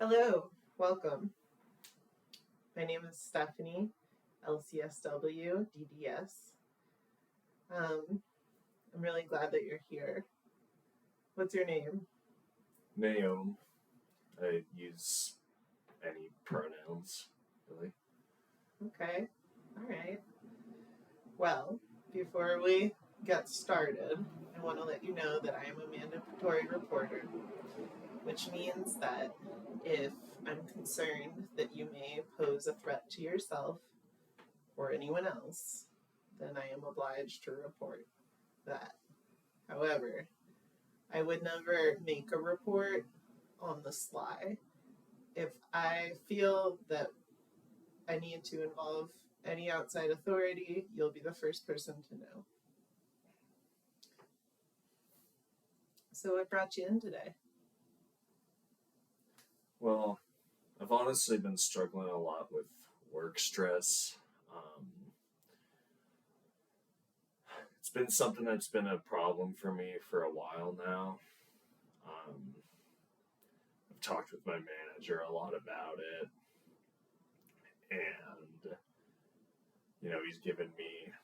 Hello, welcome. My name is Stephanie, LCSW, DDS. I'm really glad that you're here. What's your name? Naomi. I use any pronouns, really. Okay, all right. Well, before we get started, I want to let you know that I am a mandatory reporter, which means that if I'm concerned that you may pose a threat to yourself or anyone else, then I am obliged to report that. However, I would never make a report on the sly. If I feel that I need to involve any outside authority, you'll be the first person to know. So what brought you in today? Well, I've honestly been struggling a lot with work stress. It's been something that's been a problem for me for a while now. I've talked with my manager a lot about it, and he's given me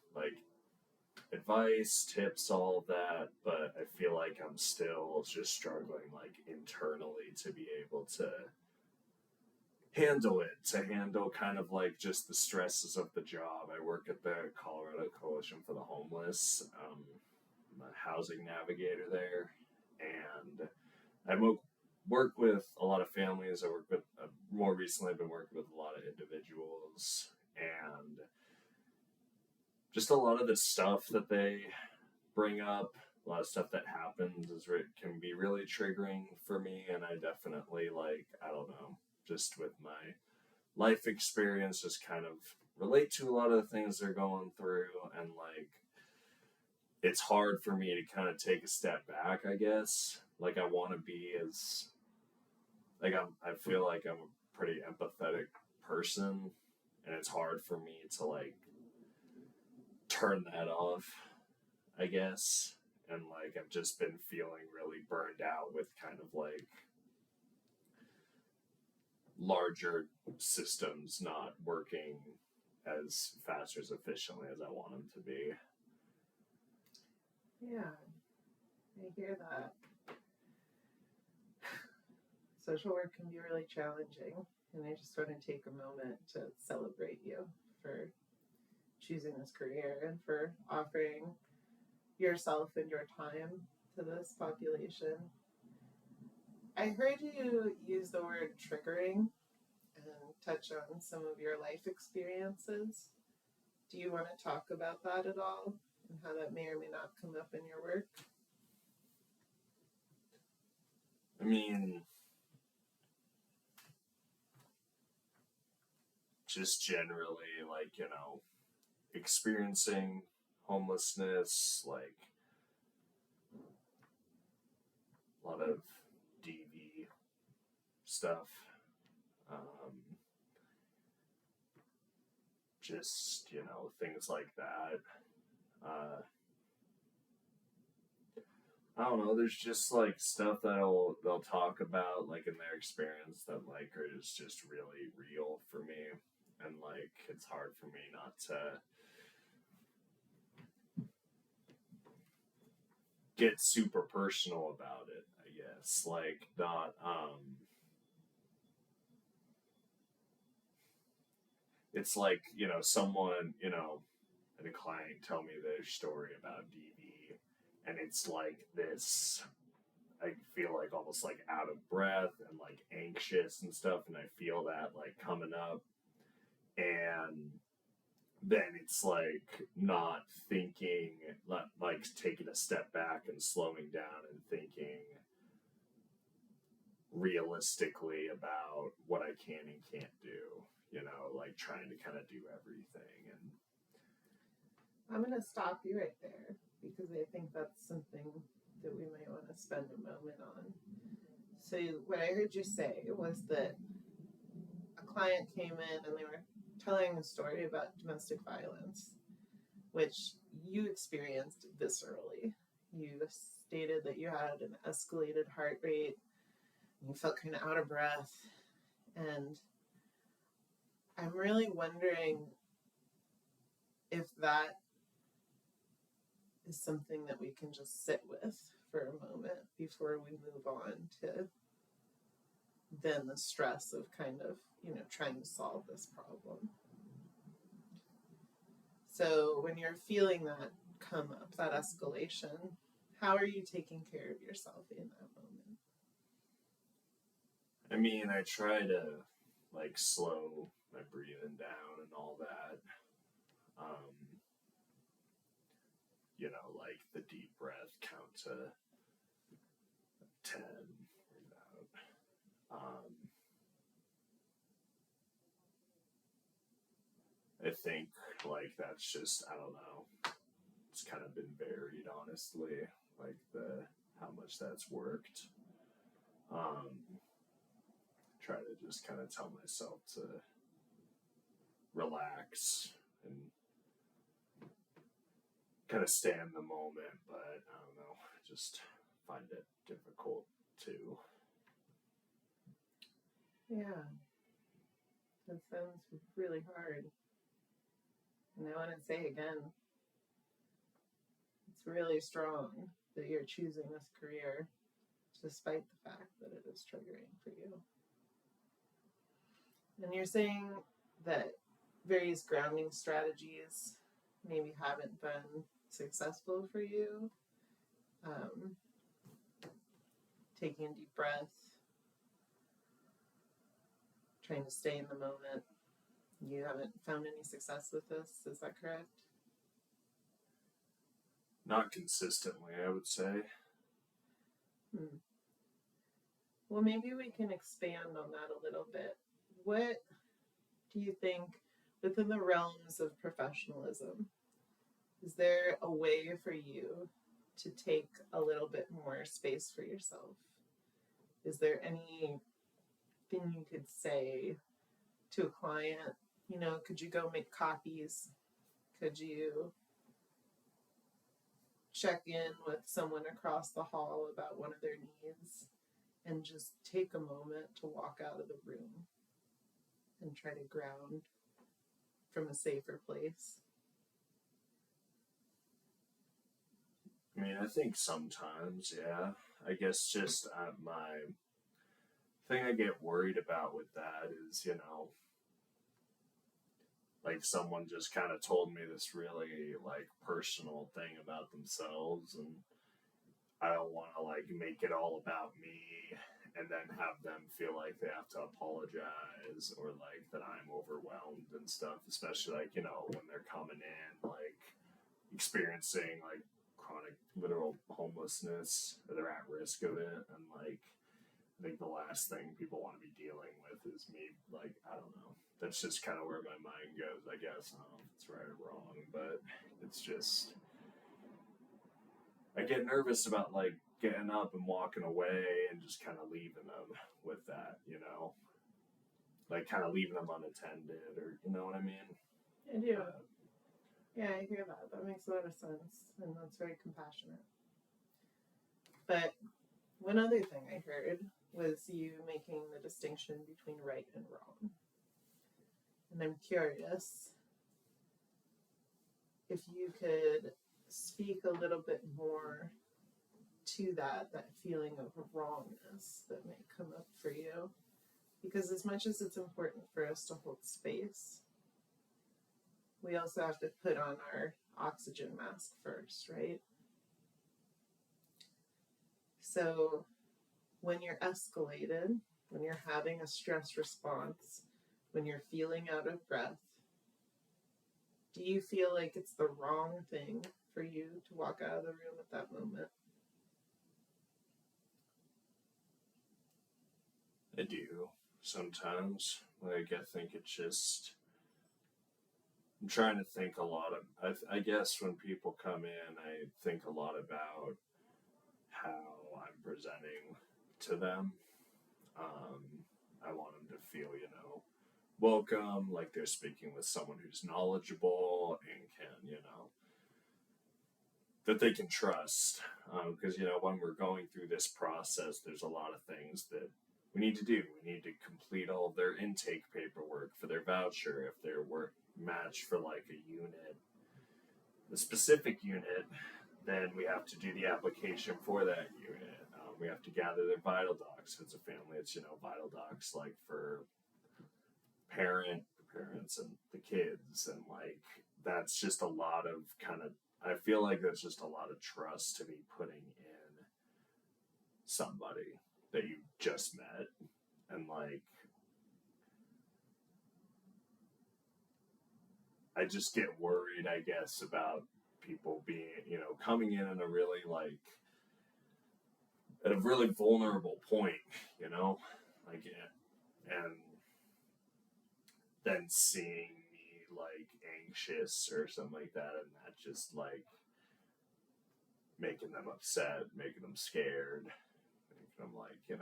advice, tips, all of that, but I feel like I'm still just struggling internally to be able to handle kind of just the stresses of the job. I work at the Colorado Coalition for the Homeless. I'm a housing navigator there, and I work with a lot of families. I work with, more recently, I've been working with a lot of individuals, and just a lot of the stuff that they bring up, a lot of stuff that happens can be really triggering for me, and I definitely, I don't know, just with my life experience, just kind of relate to a lot of the things they're going through, and it's hard for me to kind of take a step back, I guess. I want to be as, I feel like I'm a pretty empathetic person, and it's hard for me to turn that off, I guess. And I've just been feeling really burned out with kind of larger systems not working as fast or as efficiently as I want them to be. Yeah, I hear that. Social work can be really challenging, and I just want to take a moment to celebrate you for choosing this career and for offering yourself and your time to this population. I heard you use the word triggering and touch on some of your life experiences. Do you want to talk about that at all and how that may or may not come up in your work? I mean, just generally, experiencing homelessness, a lot of DV stuff. Just, things like that. I don't know, there's just stuff that they'll talk about in their experience that is just really real for me, and it's hard for me not to get super personal about it, I guess. Not it's someone, and a client tell me their story about DV, and it's this, I feel almost out of breath and anxious and stuff, and I feel that coming up, and then it's not thinking, taking a step back and slowing down and thinking realistically about what I can and can't do, trying to kind of do everything. And I'm going to stop you right there because I think that's something that we might want to spend a moment on. So what I heard you say was that a client came in and they were telling a story about domestic violence, which you experienced viscerally. You stated that you had an escalated heart rate, you felt kind of out of breath, And I'm really wondering if that is something that we can just sit with for a moment before we move on to then the stress of kind of, trying to solve this problem. So when you're feeling that come up, that escalation, how are you taking care of yourself in that moment? I mean, I try to slow my breathing down and all that. The deep breath, count to 10 without. I think that's just, I don't know. It's kind of been varied, honestly. How much that's worked. Try to just kind of tell myself to relax and kind of stay in the moment, but I don't know, just find it difficult too. Yeah, that sounds really hard. And I want to say again, it's really strong that you're choosing this career despite the fact that it is triggering for you. And you're saying that various grounding strategies maybe haven't been successful for you. Taking a deep breath, trying to stay in the moment. You haven't found any success with this, is that correct? Not consistently, I would say. Well, maybe we can expand on that a little bit. What do you think, within the realms of professionalism, is there a way for you to take a little bit more space for yourself? Is there anything you could say to a client? Could you go make copies? Could you check in with someone across the hall about one of their needs and just take a moment to walk out of the room and try to ground from a safer place? I mean, I think sometimes, yeah. I guess just my thing I get worried about with that is, someone just kind of told me this really personal thing about themselves, and I don't want to make it all about me and then have them feel like they have to apologize or that I'm overwhelmed and stuff, especially when they're coming in experiencing chronic literal homelessness, or they're at risk of it, and I think the last thing people want to be dealing with is me. I don't know. That's just kind of where my mind goes, I guess. I don't know if it's right or wrong, but it's just, I get nervous about getting up and walking away and just kind of leaving them with that, kind of leaving them unattended, or you know what I mean? I do. Yeah, I hear that. That makes a lot of sense, and that's very compassionate. But one other thing I heard was you making the distinction between right and wrong. And I'm curious if you could speak a little bit more to that feeling of wrongness that may come up for you. Because as much as it's important for us to hold space, we also have to put on our oxygen mask first, right? So when you're escalated, when you're having a stress response, when you're feeling out of breath, do you feel like it's the wrong thing for you to walk out of the room at that moment? I do sometimes. I think it's just, I'm trying to think a lot of, I guess when people come in, I think a lot about how I'm presenting to them. I want them to feel, welcome, like they're speaking with someone who's knowledgeable and can, that they can trust. Because, when we're going through this process, there's a lot of things that we need to do. We need to complete all of their intake paperwork for their voucher if they're work matched for like a unit, a specific unit. Then we have to do the application for that unit. We have to gather their vital docs. If it's a family, it's vital docs like for parents and the kids, and like that's just a lot of kind of. I feel like that's just a lot of trust to be putting in somebody that you just met, and like I just get worried, I guess, about people being, coming in a really like at a really vulnerable point, like, and then seeing me like anxious or something like that, and that just like making them upset, making them scared, making them like,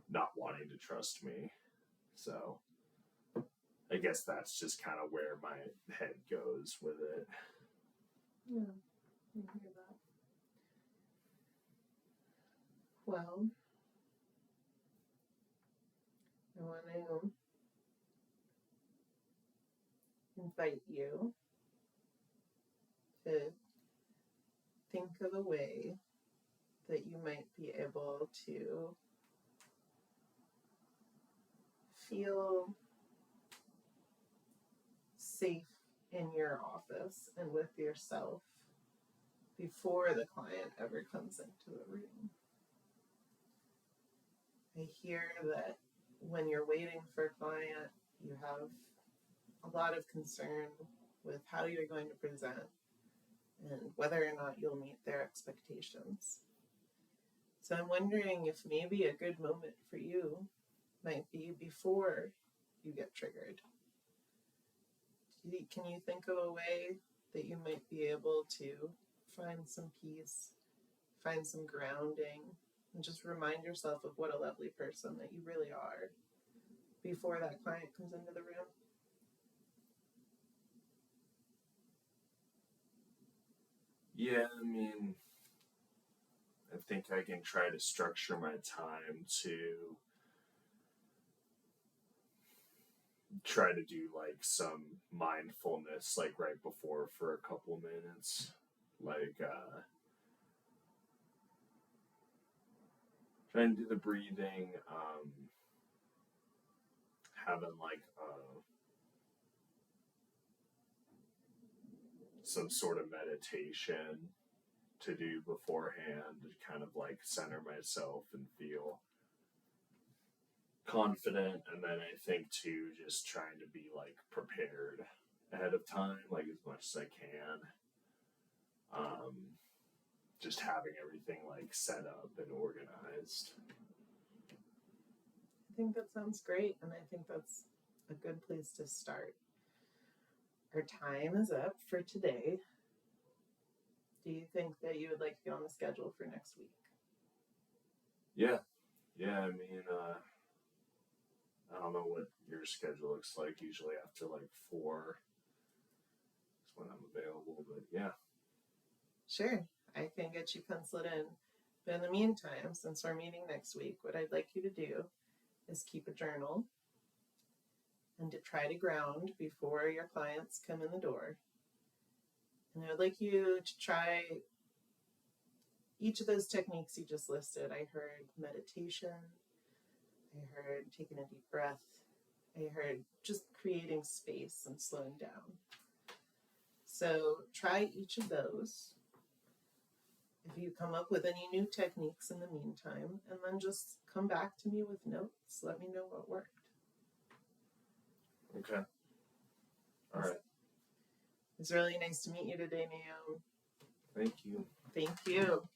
not wanting to trust me. So I guess that's just kind of where my head goes with it. Yeah, I hear that. Well, I want to invite you to think of a way that you might be able to feel safe in your office and with yourself before the client ever comes into the room. I hear that when you're waiting for a client, you have a lot of concern with how you're going to present and whether or not you'll meet their expectations. So I'm wondering if maybe a good moment for you might be before you get triggered. Can you think of a way that you might be able to find some peace, find some grounding, and just remind yourself of what a lovely person that you really are before that client comes into the room? Yeah, I mean, I think I can try to structure my time to try to do like some mindfulness like right before for a couple minutes, like trying to do the breathing, having like some sort of meditation to do beforehand to kind of like center myself and feel confident. And then I think too, just trying to be like prepared ahead of time, like as much as I can. Just having everything like set up and organized. I think that sounds great, and I think that's a good place to start. Our time is up for today. Do you think that you would like to get on the schedule for next week? Yeah, I mean, I don't know what your schedule looks like. Usually after like 4 is when I'm available, but yeah. Sure, I can get you penciled in. But in the meantime, since we're meeting next week, what I'd like you to do is keep a journal and to try to ground before your clients come in the door. And I would like you to try each of those techniques you just listed. I heard meditation, I heard taking a deep breath, I heard just creating space and slowing down. So try each of those. If you come up with any new techniques in the meantime, and then just come back to me with notes. Let me know what worked. Okay. All right. It's really nice to meet you today, Naomi. Thank you. Thank you.